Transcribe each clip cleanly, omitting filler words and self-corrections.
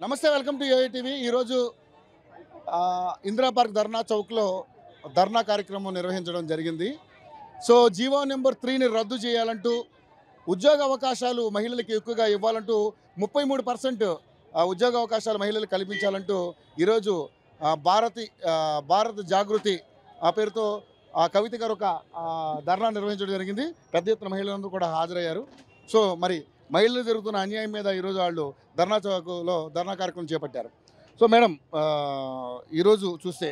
నమస్తే, welcome to AI TV. ఈరోజు Indira park ధర్నా చౌక్లో ధర్నా కార్యక్రమం నిర్వహించడం జరిగింది. సో జీవో నెంబర్ 3ని రద్దు చేయాలంటూ, ఉద్యోగ అవకాశాలు మహిళలకు ఎక్కువగా ఇవ్వాలంటూ 33% ఉద్యోగ అవకాశాలు మహిళలకు కల్పించాలంటూ ఈరోజు భారత జాగృతి పేరుతో కవిత గారు ఒక ధర్నా నిర్వహించడం జరిగింది. పెద్ద ఎత్తున మహిళలందరూ కూడా హాజరయ్యారు. సో మరి మహిళలు జరుగుతున్న అన్యాయం మీద ఈరోజు వాళ్ళు ధర్నా చౌక్లో ధర్నా కార్యక్రమం చేపట్టారు. సో మేడం, ఈరోజు చూస్తే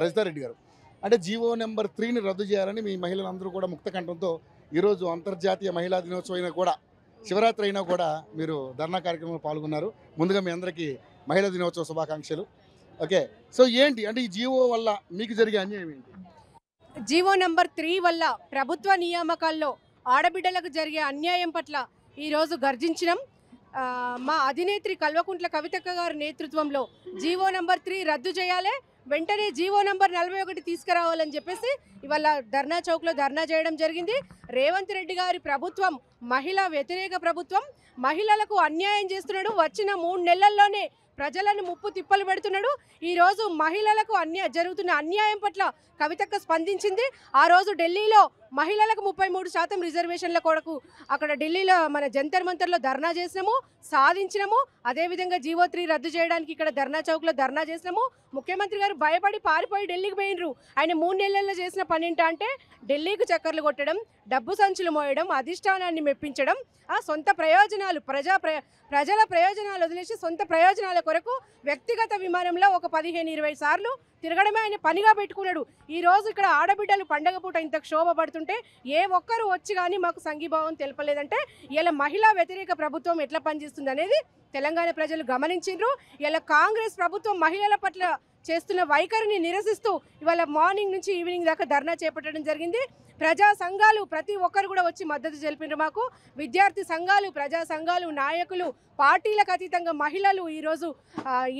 రజితారెడ్డి గారు అంటే జీవో నెంబర్ 3ని రద్దు చేయాలని మీ మహిళలందరూ కూడా ముక్త కంఠంతో ఈరోజు అంతర్జాతీయ మహిళా దినోత్సవం అయినా కూడా, శివరాత్రి అయినా కూడా మీరు ధర్నా కార్యక్రమంలో పాల్గొన్నారు. ముందుగా మీ అందరికీ మహిళా దినోత్సవ శుభాకాంక్షలు. ఓకే, సో ఏంటి అంటే ఈ జీవో వల్ల మీకు జరిగే అన్యాయం ఏంటి? జీవో నంబర్ 3 వల్ల ప్రభుత్వ నియామకాల్లో ఆడబిడ్డలకు జరిగే అన్యాయం పట్ల ఈరోజు గర్జించినాం. మా అధినేత్రి కల్వకుంట్ల కవితక్క గారి నేతృత్వంలో జీవో నంబర్ 3 రద్దు చేయాలి, వెంటనే జీవో నంబర్ 41 తీసుకురావాలని చెప్పేసి ఇవాళ ధర్నా చౌక్లో ధర్నా చేయడం జరిగింది. రేవంత్ రెడ్డి గారి ప్రభుత్వం మహిళా వ్యతిరేక ప్రభుత్వం, మహిళలకు అన్యాయం చేస్తున్నాడు. వచ్చిన 3 నెలల్లోనే ప్రజలను ముప్పు తిప్పలు పెడుతున్నాడు. ఈరోజు మహిళలకు జరుగుతున్న అన్యాయం పట్ల కవితక్క స్పందించింది. ఆ రోజు ఢిల్లీలో మహిళలకు 33% రిజర్వేషన్ల కొరకు అక్కడ ఢిల్లీలో మన జంతర్ మంతర్లో ధర్నా చేసినాము, సాధించినాము. అదేవిధంగా జీవో 3 రద్దు చేయడానికి ఇక్కడ ధర్నా చౌక్లో ధర్నా చేసినాము. ముఖ్యమంత్రి గారు భయపడి పారిపోయి ఢిల్లీకి పోయినరు. ఆయన 3 నెలల్లో చేసిన పని ఏంటంటే ఢిల్లీకి చక్కర్లు కొట్టడం, డబ్బు సంచులు మోయడం, అధిష్టానాన్ని మెప్పించడం, సొంత ప్రయోజనాలు ప్రజల ప్రయోజనాలు వదిలేసి సొంత ప్రయోజనాల కొరకు వ్యక్తిగత విమానంలో ఒక 15-20 సార్లు తిరగడమే ఆయన పనిగా పెట్టుకున్నాడు. ఈ రోజు ఇక్కడ ఆడబిడ్డలు పండగ పూట ఇంత క్షోభ పడుతుంటే ఏ ఒక్కరు వచ్చి కానీ మాకు సంఘీభావం తెలపలేదంటే ఇలా మహిళా వ్యతిరేక ప్రభుత్వం ఎట్లా పనిచేస్తుంది అనేది తెలంగాణ ప్రజలు గమనించిండ్రు. ఇలా కాంగ్రెస్ ప్రభుత్వం మహిళల పట్ల చేస్తున్న వైఖరిని నిరసిస్తూ ఇవాళ మార్నింగ్ నుంచి ఈవినింగ్ దాకా ధర్నా చేపట్టడం జరిగింది. ప్రజా సంఘాలు ప్రతి ఒక్కరు కూడా వచ్చి మద్దతు తెలిపినారు మాకు. విద్యార్థి సంఘాలు, ప్రజా సంఘాలు, నాయకులు, పార్టీలకు అతీతంగా మహిళలు ఈరోజు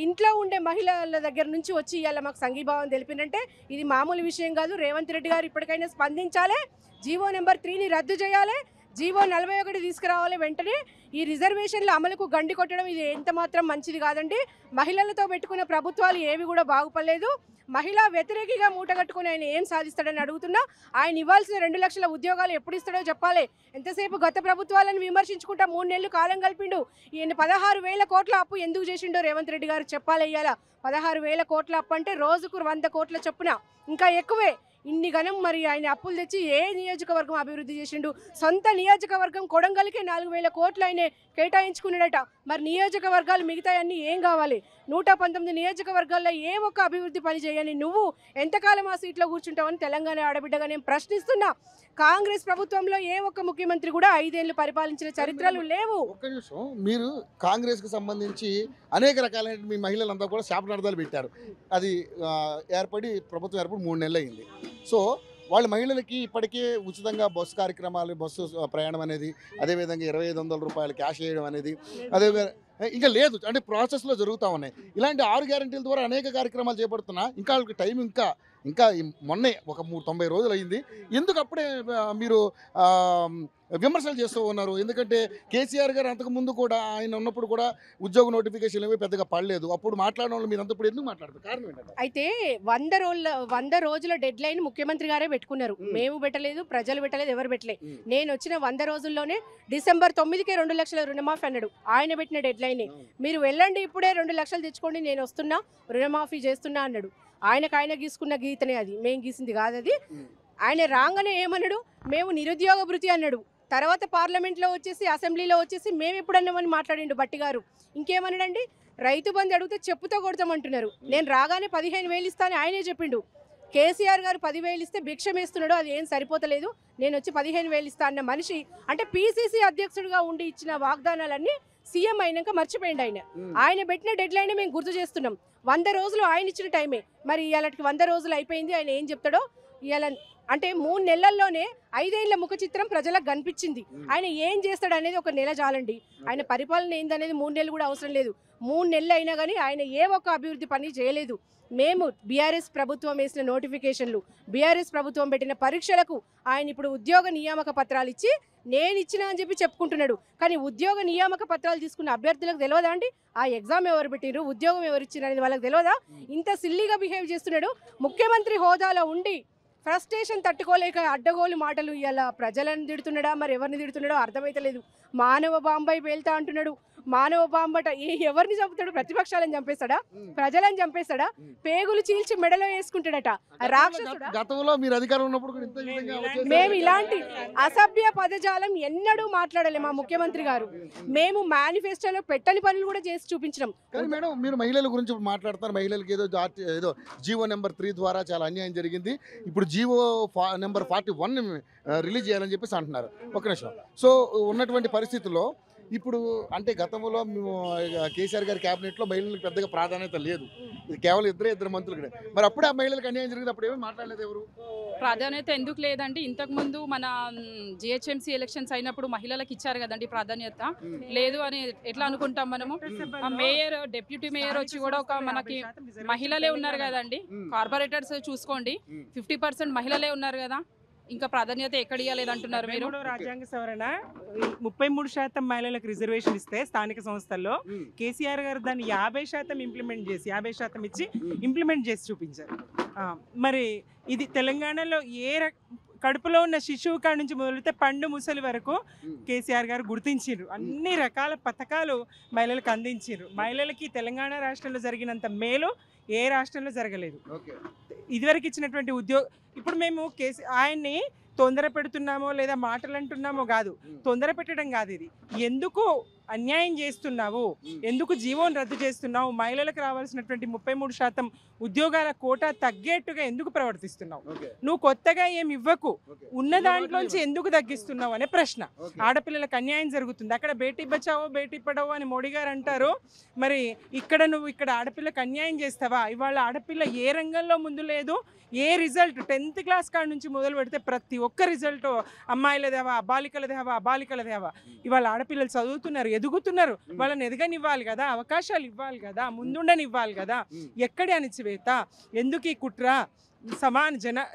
ఇంట్లో ఉండే మహిళల దగ్గర నుంచి వచ్చి ఇవాళ మాకు సంఘీభావం తెలిపినంటే ఇది మామూలు విషయం కాదు. రేవంత్ రెడ్డి గారు ఇప్పటికైనా స్పందించాలి, జీవో నెంబర్ 3ని రద్దు చేయాలి, జీవో 41 తీసుకురావాలి. వెంటనే ఈ రిజర్వేషన్ల అమలుకు గండి కొట్టడం ఇది ఎంత మాత్రం మంచిది కాదండి. మహిళలతో పెట్టుకున్న ప్రభుత్వాలు ఏవి కూడా బాగుపడలేదు. మహిళా వ్యతిరేకిగా మూటగట్టుకుని ఆయన ఏం సాధిస్తాడని అడుగుతున్నా. ఆయన ఇవ్వాల్సిన 2 లక్షల ఉద్యోగాలు ఎప్పుడు ఇస్తాడో చెప్పాలి. ఎంతసేపు గత ప్రభుత్వాలను విమర్శించుకుంటా 3 నెలలు కాలం గడిపిండు. ఈయన 16,000 కోట్ల అప్పు ఎందుకు చేసిండో రేవంత్ రెడ్డి గారు చెప్పాలి. ఇయ్యాల 16,000 కోట్ల అప్పు అంటే రోజుకు 100 కోట్ల చొప్పున, ఇంకా ఎక్కువే. ఇన్ని గణం మరి ఆయన అప్పులు తెచ్చి ఏ నియోజకవర్గం అభివృద్ధి చేసిండు? సొంత నియోజకవర్గం కొడంగల్కే 4,000 కోట్లు ఆయన కేటాయించుకున్నాడట. మరి నియోజకవర్గాలు మిగతా అన్నీ ఏం కావాలి? 119 నియోజకవర్గాల్లో ఏ ఒక్క అభివృద్ధి పని చేయని నువ్వు ఎంతకాలం ఆ సీట్లో కూర్చుంటావని తెలంగాణ ఆడబిడ్డగా నేను ప్రశ్నిస్తున్నా. కాంగ్రెస్ ప్రభుత్వంలో ఏ ఒక్క ముఖ్యమంత్రి కూడా 5 ఏళ్లు పరిపాలించిన చరిత్రలు లేవు. ఒక్క నిమిషం, మీరు కాంగ్రెస్కి సంబంధించి అనేక రకాలైన మీ మహిళలంతా కూడా శాపనార్థాలు పెట్టారు. అది ప్రభుత్వం ఏర్పడి 3 నెలలు అయింది. సో వాళ్ళ మహిళలకి ఇప్పటికే ఉచితంగా బస్సు కార్యక్రమాలు, బస్సు ప్రయాణం అనేది, అదేవిధంగా 2,500 రూపాయలు క్యాష్ వేయడం అనేది అదే ఇంకా లేదు, అంటే ప్రాసెస్లో జరుగుతూ ఉన్నాయి. ఇలాంటి 6 గ్యారెంటీల ద్వారా అనేక కార్యక్రమాలు చేపడుతున్నా ఇంకా వాళ్ళకి టైం ఇంకా మొన్నే ఒక 90 రోజులు అయింది. ఎందుకు అప్పుడే మీరు విమర్శలు చేస్తూ ఉన్నారు? ఎందుకంటే కేసీఆర్ గారు అంతకుముందు కూడా ఆయన ఉన్నప్పుడు కూడా ఉద్యోగ నోటిఫికేషన్ ఏమీ పెద్దగా పడలేదు. అప్పుడు మాట్లాడిన వాళ్ళు మీరు అంతప్పుడు ఎందుకు మాట్లాడతారు? కారణం ఏంటంటే అయితే 100 రోజుల డెడ్ లైన్ ముఖ్యమంత్రి గారే పెట్టుకున్నారు. మేము పెట్టలేదు, ప్రజలు పెట్టలేదు, ఎవరు పెట్టలేదు. నేను వచ్చిన 100 రోజుల్లోనే డిసెంబర్ 9కే 2 లక్షల రుణమాఫీ అన్నాడు. ఆయన పెట్టిన డెడ్ లైన్. మీరు వెళ్ళండి, ఇప్పుడే 2 లక్షలు తెచ్చుకోండి, నేను వస్తున్నా, రుణమాఫీ చేస్తున్నా అన్నాడు. ఆయన గీసుకున్న గీతనే అది, మేము గీసింది కాదు అది. ఆయన రాగానే ఏమన్నాడు? మేము నిరుద్యోగ భృతి అన్నాడు. తర్వాత పార్లమెంట్లో వచ్చేసి, అసెంబ్లీలో వచ్చేసి మేము ఎప్పుడన్నామని మాట్లాడిండు బట్టి గారు. ఇంకేమన్నాడండి? రైతు బంధు అడిగితే చెప్పుతో కొడతామంటున్నారు. నేను రాగానే 15,000 ఇస్తాను ఆయనే చెప్పిండు. కేసీఆర్ గారు 10,000 ఇస్తే భిక్షం వేస్తున్నాడు, అది ఏం సరిపోతలేదు, నేను వచ్చి 15,000 ఇస్తా అన్న మనిషి. అంటే PCC అధ్యక్షుడిగా ఉండి ఇచ్చిన వాగ్దానాలన్నీ సీఎం అయినాక మర్చిపోయింది ఆయన. ఆయన పెట్టిన డెడ్ లైన్ మేము గుర్తు చేస్తున్నాం. 100 రోజులు ఆయన ఇచ్చిన టైమే. మరి ఇవాళకి 100 రోజులు అయిపోయింది. ఆయన ఏం చెప్తాడో ఇవాళ అంటే 3 నెలల్లోనే 5 ఏళ్ల ముఖ చిత్రం ప్రజలకు కనిపించింది. ఆయన ఏం చేస్తాడు అనేది ఒక నెల చాలండి. ఆయన పరిపాలన ఏందనేది 3 నెలలు కూడా అవసరం లేదు. 3 నెలలు అయినా కానీ ఆయన ఏ ఒక్క అభివృద్ధి పని చేయలేదు. మేము బీఆర్ఎస్ ప్రభుత్వం వేసిన నోటిఫికేషన్లు, బీఆర్ఎస్ ప్రభుత్వం పెట్టిన పరీక్షలకు ఆయన ఇప్పుడు ఉద్యోగ నియామక పత్రాలు ఇచ్చి నేను ఇచ్చిన అని చెప్పి చెప్పుకుంటున్నాడు. కానీ ఉద్యోగ నియామక పత్రాలు తీసుకున్న అభ్యర్థులకు తెలియదా అండి ఆ ఎగ్జామ్ ఎవరు పెట్టిరు, ఉద్యోగం ఎవరు ఇచ్చిన అనేది వాళ్ళకి తెలియదా? ఇంత సిల్లీగా బిహేవ్ చేస్తున్నాడు. ముఖ్యమంత్రి హోదాలో ఉండి ఫ్రస్ట్రేషన్ తట్టుకోలేక అడ్డగోలు మాటలు ఇలా ప్రజలను తిడుతున్నాడా, మరి ఎవరిని తిడుతున్నాడో అర్థమైతలేదు. మానవ బాంబై పేల్తా అంటున్నాడు. మానవ బాంబట ఎవరిని చంపుతాడు? ప్రతిపక్షాలను చంపేస్తాడా, ప్రజలను చంపేస్తాడా, పేగులు చీల్చి మెడలో వేసుకుంటాడట రాక్షసుడా? గతంలో మీరు అధికారం ఉన్నప్పుడు కూడా ఇంత విధంగా వచ్చేసారు. మేము ఇలాంటి అసభ్య పదజాలం ఎన్నడూ మాట్లాడలే మా ముఖ్యమంత్రి గారు. మేము మేనిఫెస్టోలో పెట్టని పనులు కూడా చేసి చూపించినాం. కానీ మేడం మీరు మహిళల గురించి ఇప్పుడు మాట్లాడతారు. మహిళలకు ఏదో జీవో నెంబర్ 3 ద్వారా చాలా అన్యాయం జరిగింది. ఇప్పుడు జీవో నెంబర్ 41 రిలీజ్ చేయాలని చెప్పేసి అంటున్నారు. ఒక నిమిషం. సో ఉన్నటువంటి పరిస్థితుల్లో ఇప్పుడు అంటే గతంలో మేము కేసీఆర్ గారి క్యాబినెట్లో మహిళలకు పెద్దగా ప్రాధాన్యత లేదు. ఇది కేవలం ఇద్దరు మంత్రులు. మరి అప్పుడే ఆ మహిళలకు అన్యాయం జరిగింది, అప్పుడు ఏమీ మాట్లాడలేదు ఎవరు? ప్రాధాన్యత ఎందుకు లేదండి? ఇంతకుముందు మన జిహెచ్ఎంసీ ఎలక్షన్స్ అయినప్పుడు మహిళలకు ఇచ్చారు కదండి ప్రాధాన్యత. లేదు అని ఎట్లా అనుకుంటాం మనము? మేయర్, డిప్యూటీ మేయర్ వచ్చి కూడా ఒక మనకి మహిళలే ఉన్నారు కదండి. కార్పొరేటర్స్ చూసుకోండి 50% మహిళలే ఉన్నారు కదా. ఇంకా ప్రాధాన్యత ఎక్కడ ఇవ్వలేదంటున్నారు మీరు? రాజ్యాంగ సవరణ 33% మహిళలకు రిజర్వేషన్ ఇస్తే స్థానిక సంస్థల్లో కేసీఆర్ గారు దాన్ని 50% ఇంప్లిమెంట్ చేసి 50% ఇచ్చి ఇంప్లిమెంట్ చేసి చూపించారు. మరి ఇది తెలంగాణలో కడుపులో ఉన్న శిశువు కాడ నుంచి మొదలైతే పండు ముసలి వరకు కేసీఆర్ గారు గుర్తించారు. అన్ని రకాల పథకాలు మహిళలకు అందించారు. మహిళలకి తెలంగాణ రాష్ట్రంలో జరిగినంత మేలు ఏ రాష్ట్రంలో జరగలేదు. ఇదివరకు ఇచ్చినటువంటి ఇప్పుడు మేము ఆయన్ని తొందర పెడుతున్నామో లేదా మాటలు అంటున్నామో కాదు, తొందర పెట్టడం కాదు. ఇది ఎందుకు అన్యాయం చేస్తున్నావు, ఎందుకు జీవోని రద్దు చేస్తున్నావు, మహిళలకు రావాల్సినటువంటి 33% ఉద్యోగాల కోటా తగ్గేట్టుగా ఎందుకు ప్రవర్తిస్తున్నావు, నువ్వు కొత్తగా ఏమి ఇవ్వకు, ఉన్న దాంట్లోంచి ఎందుకు తగ్గిస్తున్నావు అనే ప్రశ్న. ఆడపిల్లలకు అన్యాయం జరుగుతుంది. అక్కడ బేటీ బచావో బేటీ పడావో అని మోడీ గారు అంటారు. మరి నువ్వు ఇక్కడ ఆడపిల్లకు అన్యాయం చేస్తావా? ఇవాళ ఆడపిల్ల ఏ రంగంలో ముందు లేదు. ఏ రిజల్ట్ 10th క్లాస్ కాడ నుంచి మొదలు పెడితే ప్రతి ఒక్క రిజల్ట్ అమ్మాయిలదేవా, బాలికలదేవా. ఇవాళ ఆడపిల్లలు చదువుతున్నారు, ఎదుగుతున్నారు. వాళ్ళని ఎదగనివ్వాలి కదా, అవకాశాలు ఇవ్వాలి కదా, ముందుండనివ్వాలి కదా. ఎక్కడి అణిచివేత, ఎందుకు ఈ కుట్ర?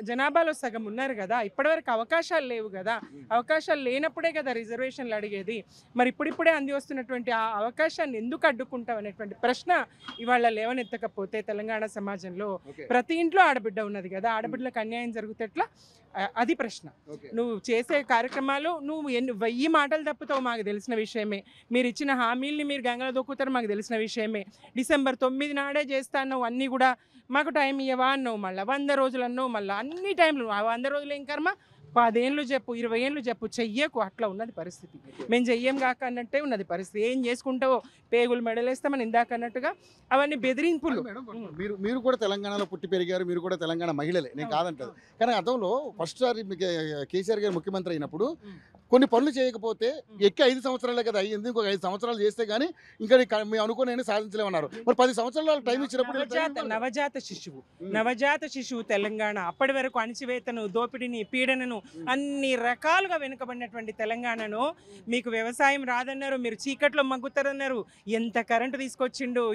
జనాభాలో సగం ఉన్నారు కదా, ఇప్పటివరకు అవకాశాలు లేవు కదా. అవకాశాలు లేనప్పుడే కదా రిజర్వేషన్లు అడిగేది. మరి ఇప్పుడిప్పుడే అంది వస్తున్నటువంటి ఆ అవకాశాన్ని ఎందుకు అడ్డుకుంటావు అనేటువంటి ప్రశ్న ఇవాళ లేవనెత్తకపోతే తెలంగాణ సమాజంలో ప్రతి ఇంట్లో ఆడబిడ్డ ఉన్నది కదా, ఆడబిడ్డలకు అన్యాయం జరిగితే ఎట్లా? అది ప్రశ్న. నువ్వు చేసే కార్యక్రమాలు నువ్వు 1000 మాటలు తప్పుతావు, మాకు తెలిసిన విషయమే. మీరు ఇచ్చిన హామీల్ని మీరు గంగలో దొక్కుతారు, మాకు తెలిసిన విషయమే. డిసెంబర్ 9 నాడే చేస్తాను అన్నీ కూడా, మాకు టైం ఇవ్వవా అన్నావు, మళ్ళీ 100 రోజులు అన్నావు, మళ్ళీ అన్ని టైంలు 100 రోజులు ఏం కర్మ, 10 ఏళ్ళు చెప్పు, 20 ఏళ్ళు చెప్పు, చెయ్యకు. అట్లా ఉన్నది పరిస్థితి. మేము చెయ్యం కాక అన్నట్టే ఉన్నది పరిస్థితి. ఏం చేసుకుంటావో పేగులు మెడలేస్తామని ఇందాక అన్నట్టుగా అవన్నీ బెదిరింపులు. మీరు కూడా తెలంగాణలో పుట్టి పెరిగారు, మీరు కూడా తెలంగాణ మహిళలే, నేను కాదంటారు. కానీ గతంలో ఫస్ట్ సారి కేసీఆర్ గారు ముఖ్యమంత్రి అయినప్పుడు కొన్ని పనులు చేయకపోతే 5 సంవత్సరాలే కదా అయ్యింది, ఇంకొక 5 సంవత్సరాలు చేస్తే కానీ ఇంకా మేము అనుకునే సాధించలేమన్నారు. మరి 10 సంవత్సరాలు టైం ఇచ్చినప్పుడు నవజాత శిశువు తెలంగాణ అప్పటి వరకు అణచివేతను, దోపిడిని, పీడనను, అన్ని రకాలుగా వెనుకబడినటువంటి తెలంగాణను మీకు వ్యవసాయం రాదన్నారు, మీరు చీకట్లో మగ్గుతారన్నారు. ఎంత కరెంటు తీసుకొచ్చిండు,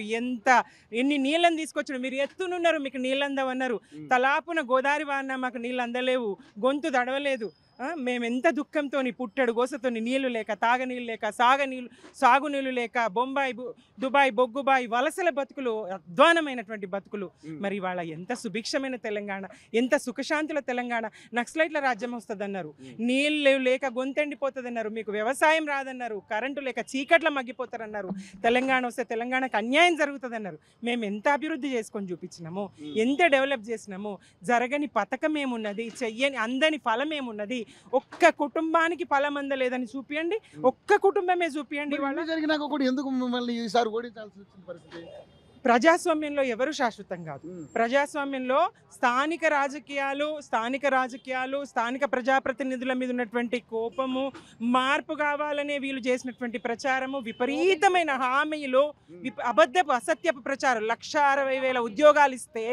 ఎన్ని నీళ్ళని తీసుకొచ్చిండు. మీరు ఎత్తునున్నారు, మీకు నీళ్ళు అందవన్నారు. తలాపున గోదావరి వాన మాకు నీళ్ళు అందలేవు, గొంతు దడవలేదు. మేము ఎంత దుఃఖంతో పుట్టడు గోసతో నీళ్లు లేక, తాగనీళ్ళు లేక, సాగునీళ్ళు లేక, బొంబాయి, దుబాయ్, బొగ్గుబాయి వలసల బతుకులు, అధ్వానమైనటువంటి బతుకులు. మరి వాళ్ళ ఎంత సుభిక్షమైన తెలంగాణ, ఎంత సుఖశాంతుల తెలంగాణ. నక్సలైట్ల రాజ్యం వస్తుందన్నారు, నీళ్ళు లేక గొంతెండిపోతుందన్నారు, మీకు వ్యవసాయం రాదన్నారు, కరెంటు లేక చీకట్ల మగ్గిపోతారన్నారు. తెలంగాణ వస్తే తెలంగాణకు అన్యాయం జరుగుతుందన్నారు. మేము ఎంత అభివృద్ధి చేసుకొని చూపించినాము, ఎంత డెవలప్ చేసినాము. జరగని పథకం ఏమున్నది, అందని ఫలం ఏమున్నది? ఒక్క కుటుంబానికి ఫలం అందలేదని చూపియండి, ఒక్క కుటుంబమే చూపియండి. ప్రజాస్వామ్యంలో ఎవరు శాశ్వతం కాదు. ప్రజాస్వామ్యంలో స్థానిక రాజకీయాలు, స్థానిక ప్రజాప్రతినిధుల మీద ఉన్నటువంటి కోపము, మార్పు కావాలనే వీళ్ళు చేసినటువంటి ప్రచారము, విపరీతమైన హామీలు, అసత్యపు ప్రచారం. 1,60,000 ఉద్యోగాలు ఇస్తే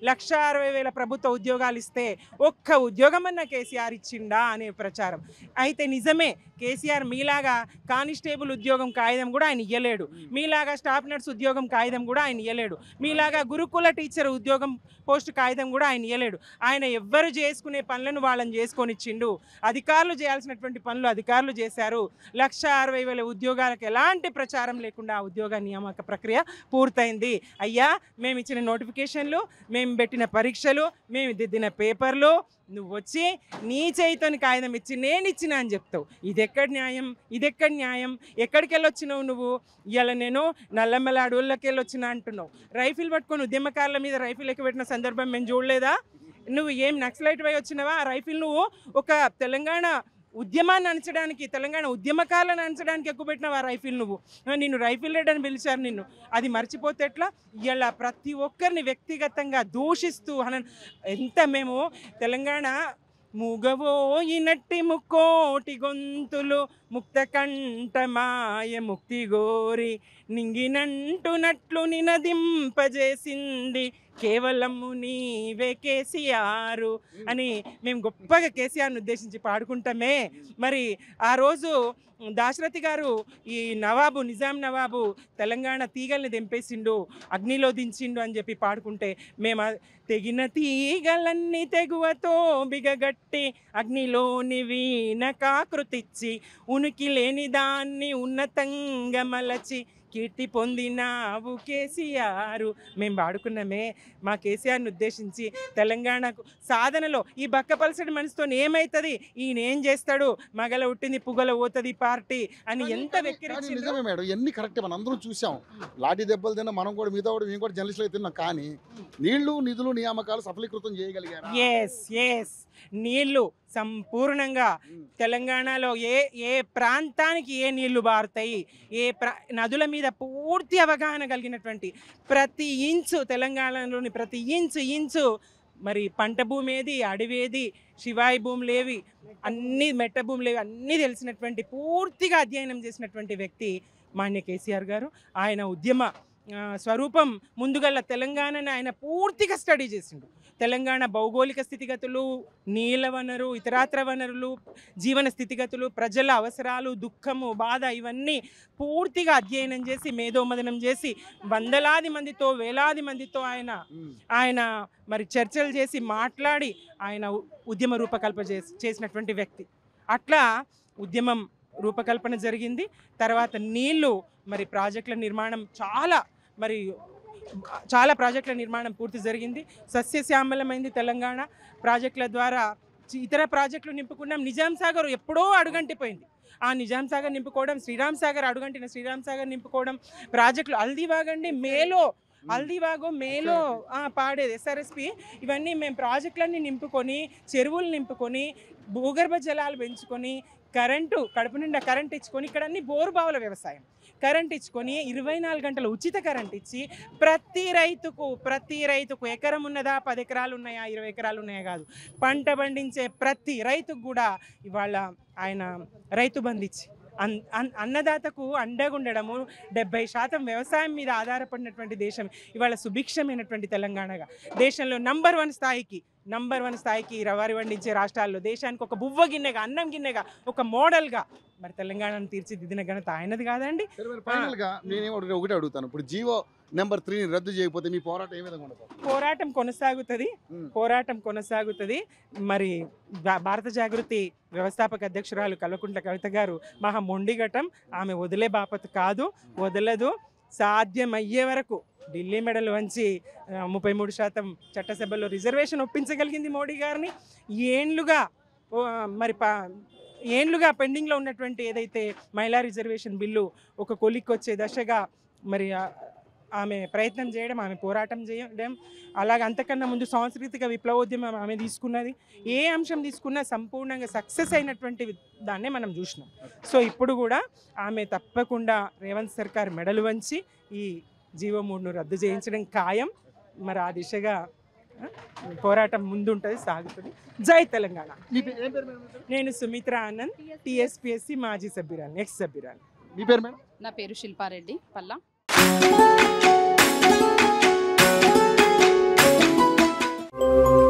1,60,000 ప్రభుత్వ ఉద్యోగాలు ఇస్తే ఒక్క ఉద్యోగం అన్న కేసీఆర్ ఇచ్చిండా అనే ప్రచారం. అయితే నిజమే, కేసీఆర్ మీలాగా కానిస్టేబుల్ ఉద్యోగం కాగితం కూడా ఆయన ఇయ్యలేడు, మీలాగా స్టాఫ్ నర్స్ ఉద్యోగం కాగితం కూడా ఆయన ఇయ్యలేడు, మీలాగా గురుకుల టీచర్ ఉద్యోగం పోస్ట్ కాగితం కూడా ఆయన ఇయ్యలేడు. ఆయన ఎవ్వరు చేసుకునే పనులను వాళ్ళని చేసుకొని ఇచ్చిండు. అధికారులు చేయాల్సినటువంటి పనులు అధికారులు చేశారు. 1,60,000 ఉద్యోగాలకు ఎలాంటి ప్రచారం లేకుండా ఆ ఉద్యోగ నియామక ప్రక్రియ పూర్తయింది. అయ్యా, మేము ఇచ్చిన నోటిఫికేషన్లు, మేము పెట్టిన పరీక్షలు, మేము దిద్దిన పేపర్లు, నువ్వు వచ్చి నీ చేయితోని కాగితం ఇచ్చి నేను ఇచ్చిన అని చెప్తావు. ఇది ఎక్కడ న్యాయం? ఇది ఎక్కడ న్యాయం? ఎక్కడికి వెళ్ళొచ్చినావు నువ్వు? ఇవాళ నేను నల్లమల అడవుల్లోకి వెళ్ళొచ్చినా అంటున్నావు. రైఫిల్ పట్టుకొని ఉద్యమకారుల మీద రైఫిల్ ఎక్కబెట్టిన సందర్భం మేము చూడలేదా? నువ్వు ఏం నక్సలైట్ వై వచ్చినావా? ఆ రైఫిల్ నువ్వు ఒక తెలంగాణ ఉద్యమాన్ని అణచడానికి, తెలంగాణ ఉద్యమకాలను అణచడానికి ఎక్కుపెట్టినావు ఆ రైఫిల్. నువ్వు నిన్ను రైఫిల్ రెడ్ అని పిలిచారు నిన్ను. అది మర్చిపోతే ఎట్లా? ఇలా ప్రతి ఒక్కరిని వ్యక్తిగతంగా దూషిస్తూ ఎంత మేము తెలంగాణ మూగవో ఇనట్టి ముక్కోటి గొంతులు ముక్త కంఠమాయ ముక్తి గోరి నింగినంటునట్లు నినదింపజేసింది కేవలము నీవే కేసీఆర్ అని మేము గొప్పగా కేసీఆర్ని ఉద్దేశించి పాడుకుంటామే. మరి ఆ రోజు దాశరథి గారు ఈ నవాబు, నిజాం నవాబు తెలంగాణ తీగల్ని తెంపేసిండు, అగ్నిలో దించిండు అని చెప్పి పాడుకుంటే మేము తెగిన తీగలన్నీ తెగువతో బిగగట్టి అగ్నిలోని వీణకాకృతిచ్చి ఉనికి లేని దాన్ని ఉన్నతంగా మలచి కీర్తి పొందినావు కేసీఆర్. మేము పాడుకున్నామే మా కేసీఆర్ని ఉద్దేశించి. తెలంగాణకు సాధనలో ఈ బక్కపలసడి మనసుతో ఏమవుతుంది, ఈయన ఏం చేస్తాడు, మగల ఉట్టింది పుగల పోతుంది పార్టీ అని ఎంత వెక్కిరించి. నిజమే మేడం, ఇవన్నీ కరెక్టే, మనం అందరం చూసాం. లాఠీ దెబ్బలు తిన్నా మనం కూడా, మిగతా కూడా మేము కూడా జర్నలిస్టులు అవుతున్నాం. కానీ నీళ్లు నిధులు నియామకాలు సఫలీకృతం చేయగలిగారు. ఎస్ నీళ్లు సంపూర్ణంగా తెలంగాణలో ఏ ప్రాంతానికి ఏ నీళ్లు బారుతాయి, నదుల మీద పూర్తి అవగాహన కలిగినటువంటి ప్రతి ఇంచు, తెలంగాణలోని ప్రతి ఇంచు మరి పంట భూమి ఏది, అడవేది, శివాయి భూములు ఏవి, అన్ని మెట్ట భూములు ఏవి అన్నీ తెలిసినటువంటి, పూర్తిగా అధ్యయనం చేసినటువంటి వ్యక్తి మాన్య కేసీఆర్ గారు. ఆయన ఉద్యమ స్వరూపం ముందుగల తెలంగాణని ఆయన పూర్తిగా స్టడీ చేసిండు. తెలంగాణ భౌగోళిక స్థితిగతులు, నీళ్ళ వనరు, ఇతరాత్ర వనరులు, జీవన స్థితిగతులు, ప్రజల అవసరాలు, దుఃఖము, బాధ ఇవన్నీ పూర్తిగా అధ్యయనం చేసి మేధోమదనం చేసి వందలాది మందితో, వేలాది మందితో ఆయన మరి చర్చలు చేసి మాట్లాడి ఆయన ఉద్యమ రూపకల్పన చేసినటువంటి వ్యక్తి. అట్లా ఉద్యమం రూపకల్పన జరిగింది. తర్వాత నీళ్లు మరి ప్రాజెక్టుల నిర్మాణం చాలా ప్రాజెక్టుల నిర్మాణం పూర్తి జరిగింది. సస్యశ్యామలమైంది తెలంగాణ. ప్రాజెక్టుల ద్వారా ఇతర ప్రాజెక్టులు నింపుకున్నాం. నిజాం సాగర్ ఎప్పుడో అడుగంటిపోయింది. ఆ నిజాం సాగర్ నింపుకోవడం, శ్రీరామ్ సాగర్ అడుగంటిన శ్రీరామ్ సాగర్ నింపుకోవడం, ప్రాజెక్టులు హల్దీవాగండి మేలో పాడేది ఎస్ఆర్ఎస్పి, ఇవన్నీ మేము ప్రాజెక్టులన్నీ నింపుకొని, చెరువులు నింపుకొని, భూగర్భ జలాలు పెంచుకొని, కడుపు నిండా కరెంట్ ఇచ్చుకొని, ఇక్కడ అన్ని బోరుబావుల వ్యవసాయం, కరెంట్ ఇచ్చుకొని 24 గంటలు ఉచిత కరెంట్ ఇచ్చి ప్రతి రైతుకు ఎకరం ఉన్నదా, 10 ఎకరాలు ఉన్నాయా, 20 ఎకరాలు ఉన్నాయా కాదు, పంట పండించే ప్రతి రైతుకు కూడా ఇవాళ ఆయన రైతు బంధు ఇచ్చి అన్నదాతకు అండగా ఉండడము. 70% వ్యవసాయం మీద ఆధారపడినటువంటి దేశం ఇవాళ సుభిక్షమైనటువంటి తెలంగాణగా దేశంలో నంబర్ వన్ స్థాయికి వరి పండించే రాష్ట్రాల్లో దేశానికి ఒక బువ్వ గిన్నెగా, అన్నం గిన్నెగా, ఒక మోడల్గా మరి తెలంగాణను తీర్చిదిద్దిన ఘనత ఆయనది కాదండి. ఫైనల్గా నేనేమో ఒకటే అడుగుతాను, ఇప్పుడు జీవో నెంబర్ 3ని రద్దు చేయకపోతే మీ పోరాటం ఏ విధంగా ఉంటుంది? పోరాటం కొనసాగుతుంది. మరి భారత జాగృతి వ్యవస్థాపక అధ్యక్షురాలు కల్వకుంట్ల కవిత గారు మహా మొండిఘటం. ఆమె వదిలే బాపత కాదు, వదలదు. సాధ్యమయ్యే వరకు ఢిల్లీ మెడలు వంచి 33% చట్టసభలో రిజర్వేషన్ ఒప్పించగలిగింది మోడీ గారిని. ఏండ్లుగా పెండింగ్లో ఉన్నటువంటి ఏదైతే మహిళా రిజర్వేషన్ బిల్లు ఒక కొలిక్కి వచ్చే దశగా మరి ఆమె ప్రయత్నం చేయడం, ఆమె పోరాటం చేయడం, అలాగే అంతకన్నా ముందు సాంస్కృతిక విప్లవోద్యమం ఆమె తీసుకున్నది. ఏ అంశం తీసుకున్నా సంపూర్ణంగా సక్సెస్ అయినటువంటి దాన్నే మనం చూసినాం. సో ఇప్పుడు కూడా ఆమె తప్పకుండా రేవంత్ సర్కార్ మెడలు వంచి ఈ జీవో 3ను రద్దు చేయించడం ఖాయం. మరి ఆ దిశగా పోరాటం ముందుంటుంది, సాగుతుంది. జై తెలంగాణ. నేను సుమిత్రా ఆనంద్, టీఎస్పీఎస్సీ మాజీ సభ్యురాలు, ఎక్స్ సభ్యురాలు. మీ పేరు మేడం? నా పేరు శిల్పారెడ్డి పల్లా. ధన్యవాదాలు.